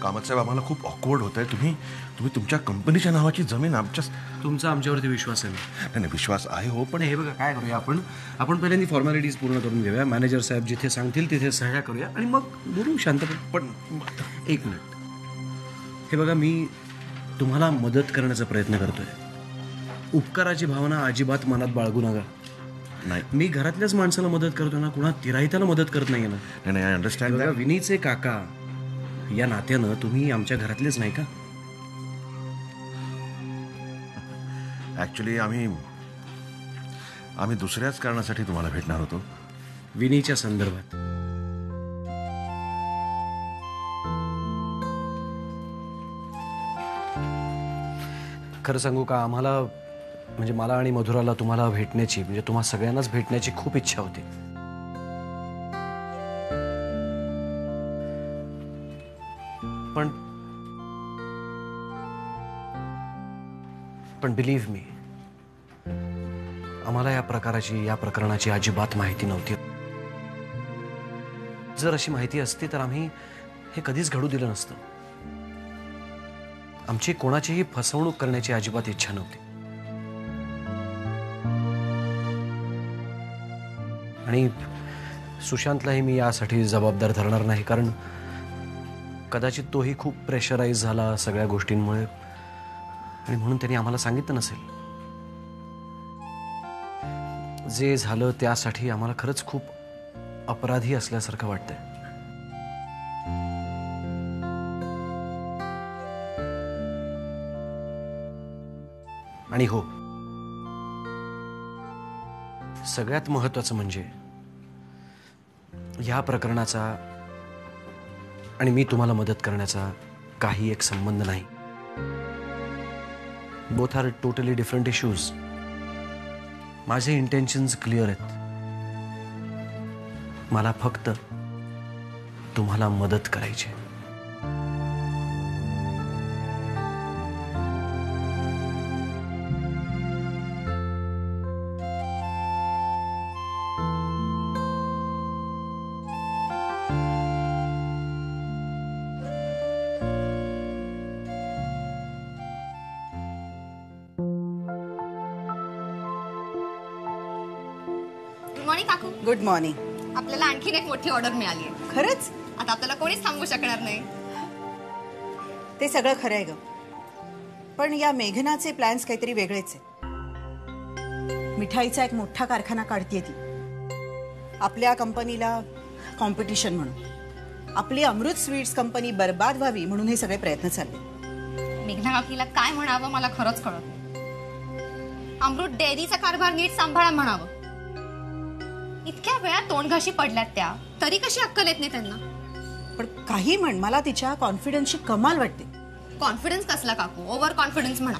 कामत साहेब आम्हाला खूप ऑकवर्ड होत आहे. तुम्ही तुमच्या कंपनीच्या नावाची जमीन तुमचा आमच्यावरती विश्वास आहे ना? नाही, विश्वास आहे हो, पण हे बघा काय करूया आपण पहिल्यांदा फॉर्मॅलिटीज पूर्ण करून घेऊया. मॅनेजर साहेब जिथे सांगतील तिथे सह्या करूया आणि मग बोलू शांतपणे. पण एक मिनिट. हे बघा, मी तुम्हाला मदत करण्याचा प्रयत्न करतोय. उपकाराची भावना अजिबात मनात बाळगू नका. नाही, मी घरातल्याच माणसाला मदत करतो ना, कुणा तिराहिताला मदत करत नाहीये ना. नाही, आय अंडरस्टँड. बघा, विनीचे काका या नात्यानं तुम्ही आमच्या घरातलेच नाही का? ऍक्च्युली आम्ही दुसऱ्याच कारणासाठी तुम्हाला भेटणार होतो. विनीच्या संदर्भात. खरं सांगू का, आम्हाला म्हणजे मला आणि मधुराला तुम्हाला भेटण्याची, म्हणजे तुम्हा सगळ्यांनाच भेटण्याची खूप इच्छा होती. पण बिलीव्ह मी, आम्हाला या प्रकरणाची अजिबात माहिती नव्हती. जर अशी माहिती असती तर आम्ही हे कधीच घडू दिलं नसतं. आमची कोणाचीही फसवणूक करण्याची अजिबात इच्छा नव्हती. आणि सुशांतलाही मी यासाठी जबाबदार धरणार नाही, कारण कदाचित तोही खूप प्रेशराईज झाला सगळ्या गोष्टींमुळे आणि म्हणून त्यांनी आम्हाला सांगितलं नसेल. जे झालं त्यासाठी आम्हाला खरंच खूप अपराधी असल्यासारखं वाटतंय. आणि हो, सगळ्यात महत्त्वाचं म्हणजे ह्या प्रकरणाचा आणि मी तुम्हाला मदत करण्याचा काही एक संबंध नाही. Both are totally different issues. माझे इंटेन्शन्स क्लिअर आहेत. मला फक्त तुम्हाला मदत करायची. Good morning. आपल्याला आणखीन एक मोठी ऑर्डर मिळाली आहे. खरंच? आता आपल्याला कोणीच थांबवू शकणार नाही. ते सगळं खरं आहे ग, पण या मेघनाचे प्लॅन्स काहीतरी वेगळेच आहेत. मिठाईचा एक मोठा कारखाना काढतीये ती, आपल्या कंपनीला कॉम्पिटिशन म्हणून. आपली अमृत स्वीट्स कंपनी बर्बाद व्हावी म्हणून हे सगळे प्रयत्न चालले. मेघना काकीला काय म्हणावं मला खरंच कळत नाही. अमृत डेअरीचा कारभार नीट सांभाळा म्हणावं. इतक्या वेळा तोंडघाशी पडल्यात त्या, तरी कशी अक्कल येत नाही त्यांना. पण काही म्हण, मला तिच्या कॉन्फिडन्सची कमाल वाटते. कॉन्फिडन्स कसला काकू, ओव्हर कॉन्फिडन्स म्हणा.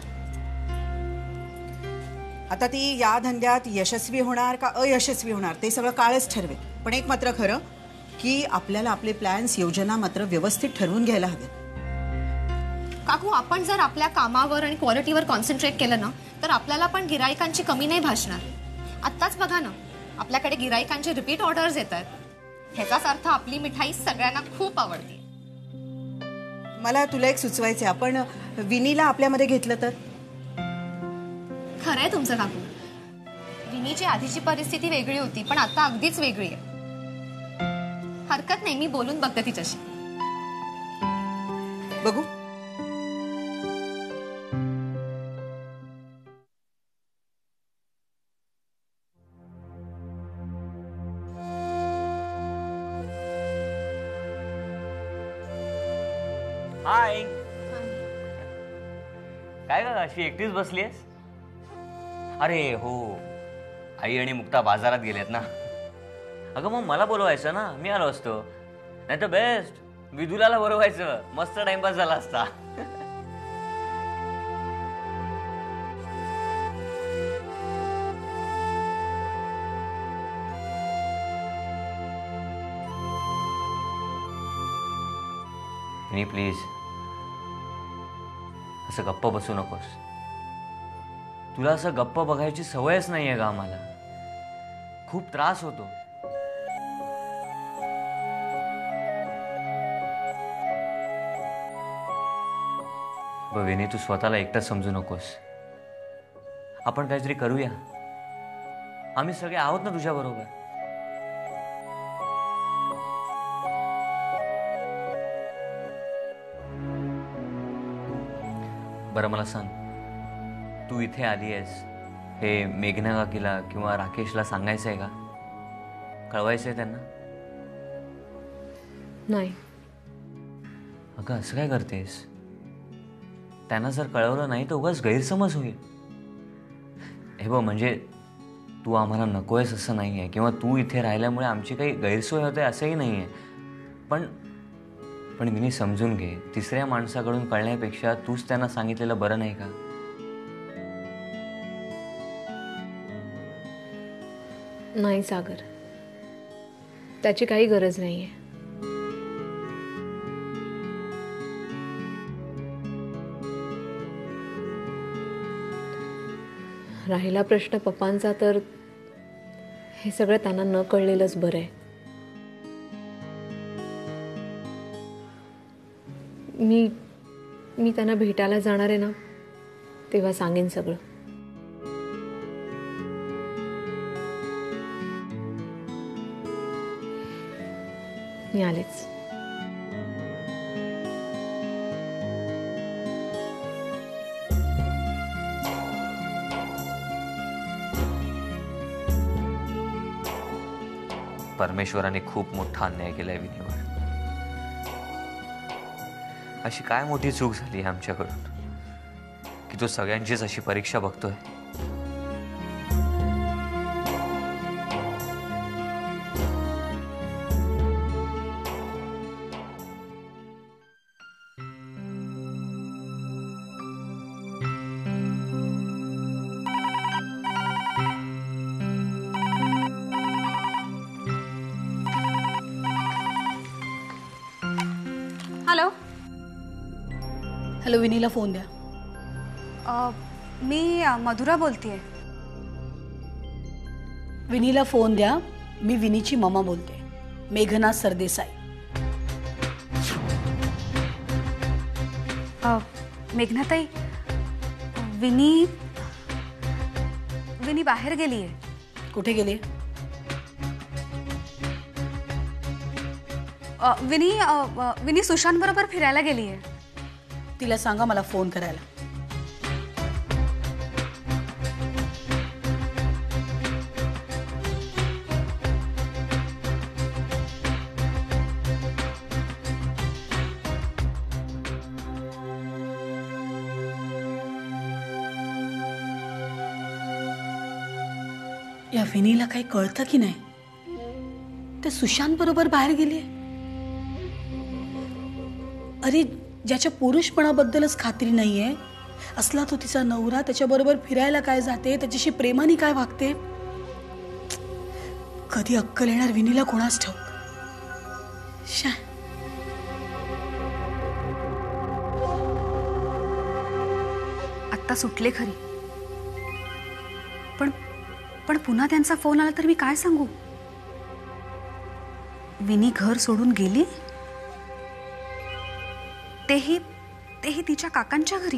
आता ती या धंद्यात यशस्वी होणार का अयशस्वी होणार ते सगळं काळच ठरवेल. पण एक मात्र खरं की आपल्याला आपले प्लॅन्स, योजना मात्र व्यवस्थित ठरवून घ्यायला हवे. काकू, आपण जर आपल्या कामावर आणि क्वालिटीवर कॉन्सन्ट्रेट केलं ना, तर आपल्याला पण गिराईकांची कमी नाही भासणार. आत्ताच बघा ना, आपल्याकडे गिराईकांचे रिपीट ऑर्डर्स येत आहेत. ह्याचाच अर्थ आपली मिठाई सगळ्यांना खूप आवडते. मला तुला एक सुचवायचे, आपण विनीला आपल्यामध्ये घेतलं तर? खरंय तुमचं काकू. विनीची आधीची परिस्थिती वेगळी होती, पण आता अगदीच वेगळी आहे. हरकत नाही, मी बोलून बघते तिच्याशी. बघू. हाय. काय ग अशी एकटीच बसलीयस? अरे हो, आई आणि मुक्ता बाजारात गेलेत ना. अगं मग मला बोलवायचं ना, मी आलो असतो. नाही तर बेस्ट विदुलाला बोलवायचं, मस्त टाइमपास झाला असता. प्लीज असं गप्प बसू नकोस. तुला असं गप्प बघायची सवयच नाहीये का आम्हाला. खूप त्रास होतो. विनी, तू स्वतःला एकटाच समजू नकोस. आपण काहीतरी करूया. आम्ही सगळे आहोत ना तुझ्या बरोबर. बरं मला सांग, तू इथे आली आहेस हे मेघना काकीला किंवा राकेशला सांगायचं आहे का? कळवायचं आहे त्यांना? नाही. अगं असं काय करतेस? त्यांना जर कळवलं नाही तर उगाच गैरसमज होईल. हे बघ, म्हणजे तू आम्हाला नकोयस असं नाही आहे, किंवा तू इथे राहिल्यामुळे आमची काही गैरसोय होते असंही नाही आहे. पण विनी, समजून घे, तिसऱ्या माणसाकडून कळण्यापेक्षा तूच त्यांना सांगितलेलं बरं नाही का? नाही सागर, त्याची काही गरज नाहीये. राहिला प्रश्न पप्पांचा, तर हे सगळं त्यांना न कळलेलंच बरं आहे. मी त्यांना भेटायला जाणार आहे ना, तेव्हा सांगेन सगळं. मी आलेच. परमेश्वराने खूप मोठा अन्याय केलाय विनीवर. अशी काय मोठी चूक झाली आमच्याकडून की तो सगळ्यांचीच अशी परीक्षा बघतोय? हॅलो. हॅलो, विनीला फोन द्या. मी मधुरा बोलतेय. विनीला फोन द्या. मी विनीची मम्मा बोलते, मेघना सरदेसाई. मेघनाताई, विनी बाहेर गेलीये. कुठे गेली? विनी सुशांत बरोबर फिरायला गेलीये. तिला सांगा मला फोन करायला. या विनीला काही कळतं की नाही? ते सुशांत बरोबर बाहेर गेलीये. अरे, ज्याच्या पुरुषपणाबद्दलच खात्री नाहीये असला तो तिचा नवरा त्याच्याबरोबर फिरायला काय जाते, त्याच्याशी प्रेमाने काय वागते. कधी अक्कल येणार विनीला कोणास ठाऊक. आत्ता सुटले खरी, पण पुन्हा त्यांचा फोन आला तर मी काय सांगू? विनी घर सोडून गेली, तेही तिच्या काकांच्या घरी.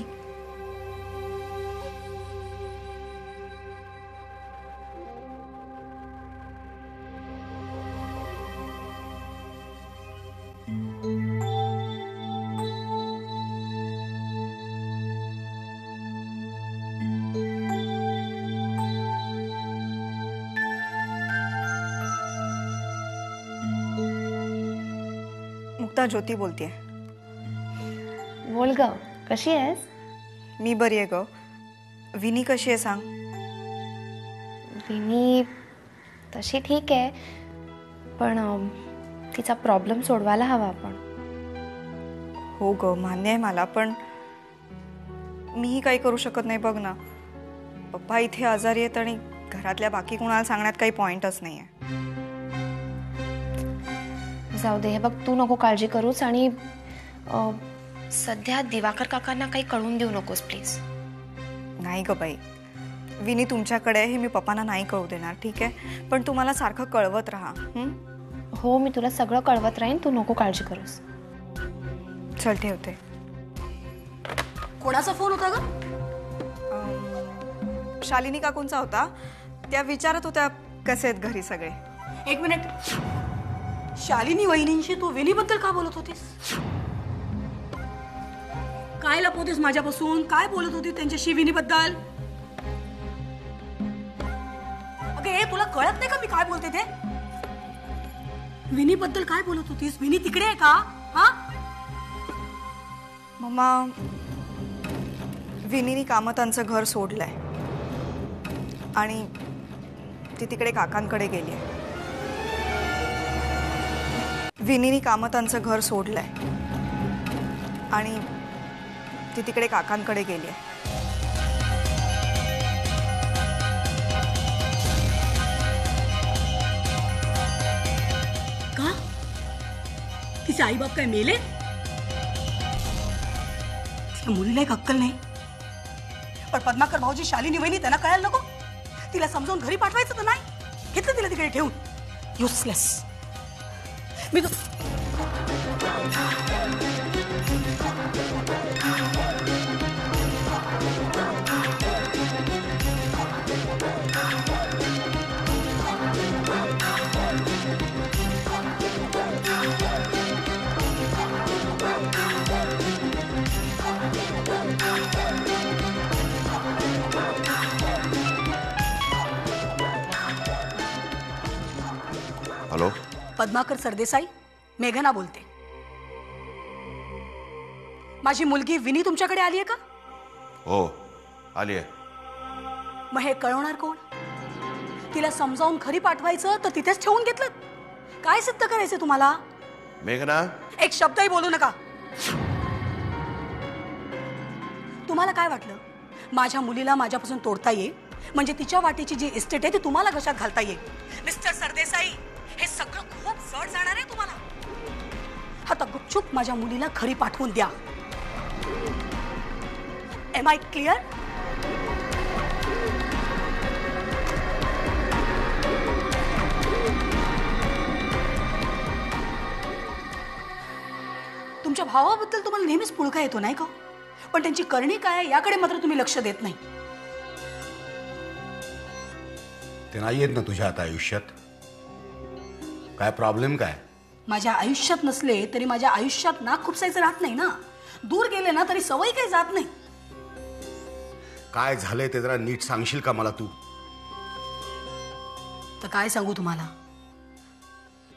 मुक्ता, ज्योती बोलतेय. बोल ग, कशी आहेस? मी बरी आहे ग. विनी कशी आहे सांग? विनी तशी ठीक आहे, पण तिचा प्रॉब्लेम सोडवायला हवा आपण. हो ग, मान्य आहे मला, पण मीही काही करू शकत नाही. बघ ना, पप्पा इथे आजारी आहेत आणि घरातल्या बाकी कोणाला सांगण्यात काही पॉइंटच नाही आहे. जाऊ दे, हे बघ, तू नको काळजी करूस आणि सध्या दिवाकर काकांना काही कळून देऊ नकोस प्लीज. नाही ग बाई, विनी तुमच्याकडे आहे हे मी पप्पांना नाही कळू देणार, ठीक आहे? पण तू मला सारखं कळवत राहा. हो, मी तुला सगळं कळवत राहीन, तू नको काळजी करूस. चल, ठेवते. कोणाचा फोन होता ग? शालिनी काकूंचा होता. त्या विचारत होत्या कसे आहेत घरी सगळे. एक मिनिट. शालिनी वहिनींशी तू विनीबद्दल का बोलत होतीस? काय लपवतेस माझ्यापासून? काय बोलत होती त्यांच्याशी विनीबद्दल? अगं ए, तुला कळत नाही का मी काय बोलते ते? विनीबद्दल काय बोलत होतीस? विनी तिकडे आहे का? हा मम्मा, विनीनी कामतांचं घर सोडलंय आणि ती तिकडे काकांकडे गेली आहे. विनीनी कामतांचं घर सोडलंय आणि ती तिकडे काकांकडे गेली आहे. का? तिचे आई बाप काय मेले? तिच्या मुलीला एक अक्कल नाही. पण पद्माकर भाऊजी शालिनी वहिनी त्यांना कळायला नको? तिला समजावून घरी पाठवायचं तर नाही? घेतलं तिला तिकडे ठेवून. युजलेस. मी तो हॅलो, पद्माकर सरदेसाई, मेघना बोलते. माझी मुलगी विनी तुमच्याकडे आली आहे का? हो आली आहे. मग हे कळवणार कोण? तिला समजावून घरी पाठवायचं तर तिथेच ठेवून घेतलं? काय सिद्ध करायचं तुम्हाला? मेघना, एक शब्दही बोलू नका. तुम्हाला काय वाटलं माझ्या मुलीला माझ्यापासून तोडता येईल म्हणजे तिच्या वाटेची जी इस्टेट आहे ती तुम्हाला घशात घालता येईल? मिस्टर सरदेसाई, हे सगळं खूप जड जाणार आहे तुम्हाला. आता गुपचूप माझ्या मुलीला घरी पाठवून द्या. Am I clear? तुमच्या भावाबद्दल तुम्हाला नेहमीच पुळका येतो नाही का? पण त्यांची करणी काय याकडे मात्र तुम्ही लक्ष देत नाही. ते नाही येत ना तुझ्या आता आयुष्यात? काय प्रॉब्लेम काय? माझ्या आयुष्यात नसले तरी माझ्या आयुष्यात नाक खुपसायचं राहत नाही ना. दूर गेले ना तरी सवय काही जात नाही. काय झालंय ते जरा नीट सांगशील का मला तू? तर काय सांगू तुम्हाला?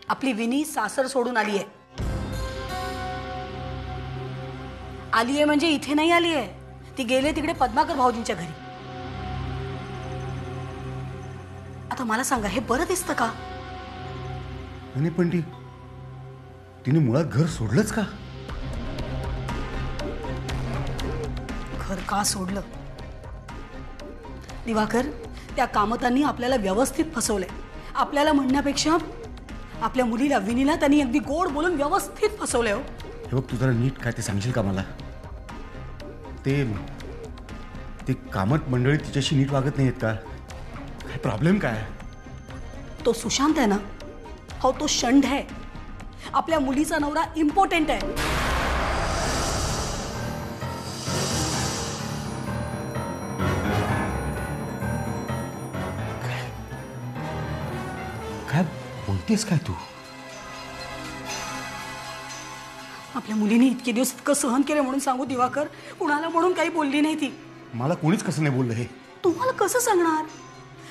आपली विनी सासर सोडून आली आहे. आली आहे म्हणजे इथे नाही आली आहे. ती गेले तिकडे पद्माकर भाऊजींच्या घरी. आता मला सांगा, हे बरं दिसतं का? नाही, पण तिने मुळात घर सोडलंच का? घर का सोडलं? दिवाकर, त्या कामतांनी आपल्याला व्यवस्थित फसवलंय. आपल्याला म्हणण्यापेक्षा आपल्या मुलीला विनीला त्यांनी अगदी गोड बोलून व्यवस्थित फसवलंय. हो, हे बघ, तू जरा नीट काय ते सांगशील का मला? ते कामत मंडळी तिच्याशी नीट वागत नाहीत का? काय प्रॉब्लेम काय? तो सुशांत आहे ना, हो तो षंड आहे. आपल्या मुलीचा नवरा इम्पॉर्टंट आहे. काय बोलतेस काय तू? आपल्या मुलीने इतके दिवस इतकं सहन केलं म्हणून सांगू दिवाकर, कुणाला म्हणून काही बोलली नाही ती. मला कोणीच कसं नाही बोललं हे? तुम्हाला कसं सांगणार?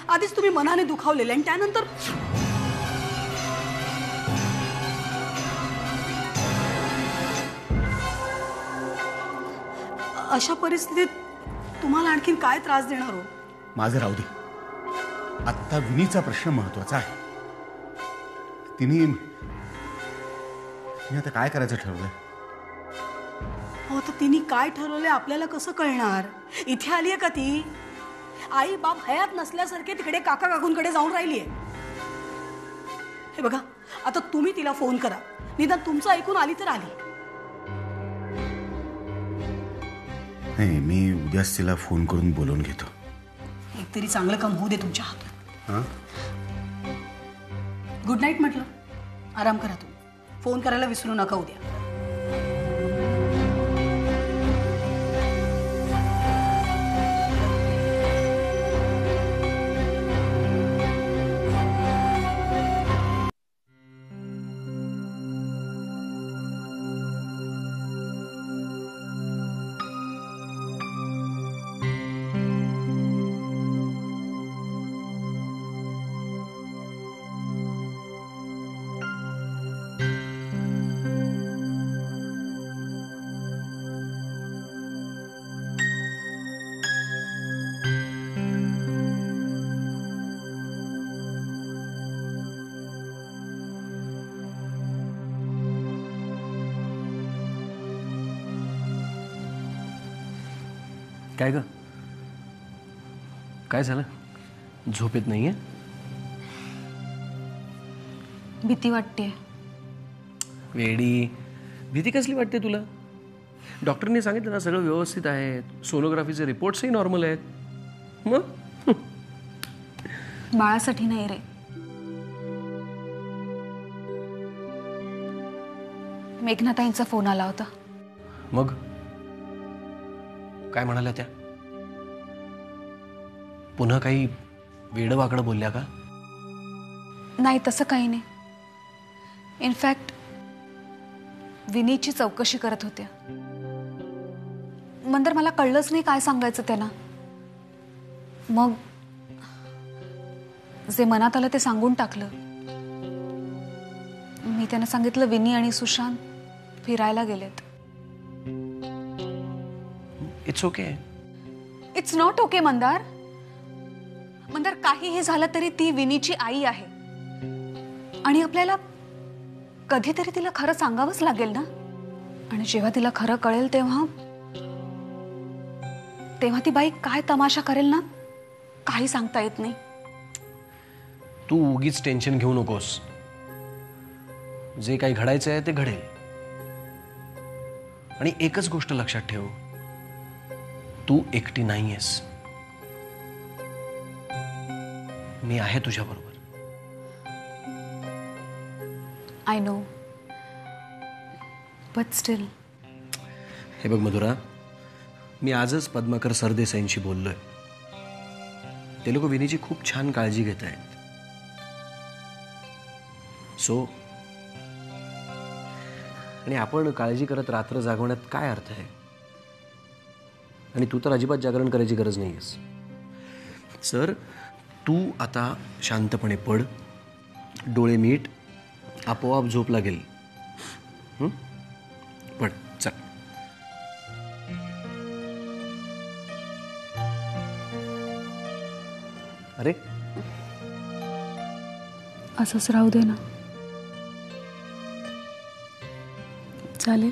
आधीच तुम्ही मनाने दुखावलेले आणि त्यानंतर अशा परिस्थितीत तुम्हाला आणखीन काय त्रास देणार हो? माझं राहू दे. आत्ता विनीचा प्रश्न महत्वाचा आहे. तिने आता काय करायचं ठरवलंय? हो, तर तिने काय ठरवलंय आपल्याला कसं कळणार? इथे आली आहे का ती? आई बाप हयात नसल्यासारखे तिकडे काका काकूंकडे जाऊन राहिली आहे. हे बघा, आता तुम्ही तिला फोन करा. निदान तुमचं ऐकून आली तर आली. नाही, मी उद्याच तिला फोन करून बोलवून घेतो. एकतरी चांगलं काम होऊ दे तुमच्या हातून. हां, गुड नाईट म्हटलं. आराम करा. तुम्ही फोन करायला विसरू नका उद्या. काय ग, काय झालं? झोप येत नाहीये? भीती वाटते. वेडी, भीती कसली वाटते तुला? डॉक्टरने सांगितलं ना सगळं व्यवस्थित आहे, सोनोग्राफीचे रिपोर्ट्सही नॉर्मल आहेत. मग बाळासाठी नाही रे, मेघनाताईंचा फोन आला होता. मग काय म्हणाल्या त्या? पुन्हा काही वेडं वाकडं बोलल्या का? नाही, तसं काही नाही. इनफॅक्ट विनीची चौकशी करत होत्या. मंदर मला कळलंच नाही काय सांगायचं त्यांना. मग जे मनात आलं ते सांगून टाकलं. मी त्यांना सांगितलं विनी आणि सुशांत फिरायला गेलेत. It's okay. It's not okay Mandar. Mandar, काहीही झालं तरी ती विनीची आई आहे आणि आपल्याला कधीतरी तिला खरं सांगावंच लागेल ना. आणि जेव्हा तिला खरं कळेल तेव्हा ती बाई काय तमाशा करेल ना, काही सांगता येत नाही. तू उगीच टेन्शन घेऊ नकोस. जे काही घडायचं आहे ते घडेल. आणि एकच गोष्ट लक्षात ठेव, तू एकटी नाहीयेस. मी आहे तुझ्या बरोबर. I know, but still. हे बघ मधुरा, मी आजच पद्माकर सरदेसाईंशी बोललोय. ते लोक विनीची खूप छान काळजी घेत आहेत. सो आणि आपण काळजी करत रात्र जागवण्यात काय अर्थ आहे? आणि तू तर अजिबात जागरण करायची गरज नाहीयेस. सर, तू आता शांतपणे पड, डोळे मीट, आपोआप झोप लागेल. पड, चल. अरे, असंच राहू दे ना, चालेल?